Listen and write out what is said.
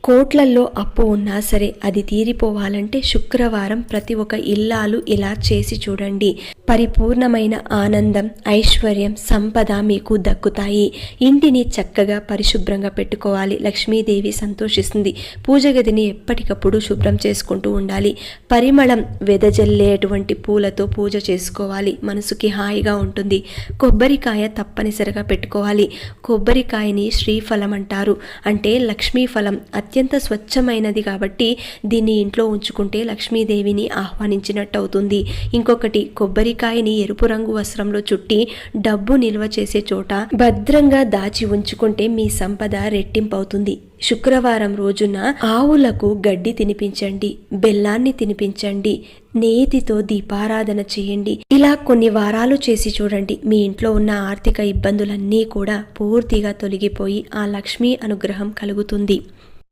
కోట్లల్లో అప్పు ఉన్నా సరే అది తీరిపోవాలంటే శుక్రవారం ప్రతి ఒక్క ఇల్లాలు ఇలా చేసి చూడండి. పరిపూర్ణమైన ఆనందం, ఐశ్వర్యం, సంపద మీకు దక్కుతాయి. ఇంటిని చక్కగా పరిశుభ్రంగా పెట్టుకోవాలి. లక్ష్మీదేవి సంతోషిస్తుంది. పూజ గదిని ఎప్పటికప్పుడు శుభ్రం చేసుకుంటూ ఉండాలి. పరిమళం వెదజల్లేటువంటి పూలతో పూజ చేసుకోవాలి. మనసుకి హాయిగా ఉంటుంది. కొబ్బరికాయ తప్పనిసరిగా పెట్టుకోవాలి. కొబ్బరికాయని శ్రీఫలం అంటారు. అంటే లక్ష్మీ ఫలం, అత్యంత స్వచ్ఛమైనది కాబట్టి దీన్ని ఇంట్లో ఉంచుకుంటే లక్ష్మీదేవిని ఆహ్వానించినట్టు అవుతుంది. ఇంకొకటి, కొబ్బరికాయని ఎరుపు రంగు వస్త్రంలో చుట్టి డబ్బు నిల్వ చేసే చోట భద్రంగా దాచి ఉంచుకుంటే మీ సంపద రెట్టింపవుతుంది. శుక్రవారం రోజున ఆవులకు గడ్డి తినిపించండి, బెల్లాన్ని తినిపించండి, నేతితో దీపారాధన చేయండి. ఇలా కొన్ని వారాలు చేసి చూడండి. మీ ఇంట్లో ఉన్న ఆర్థిక ఇబ్బందులన్నీ కూడా పూర్తిగా తొలగిపోయి ఆ లక్ష్మీ అనుగ్రహం కలుగుతుంది.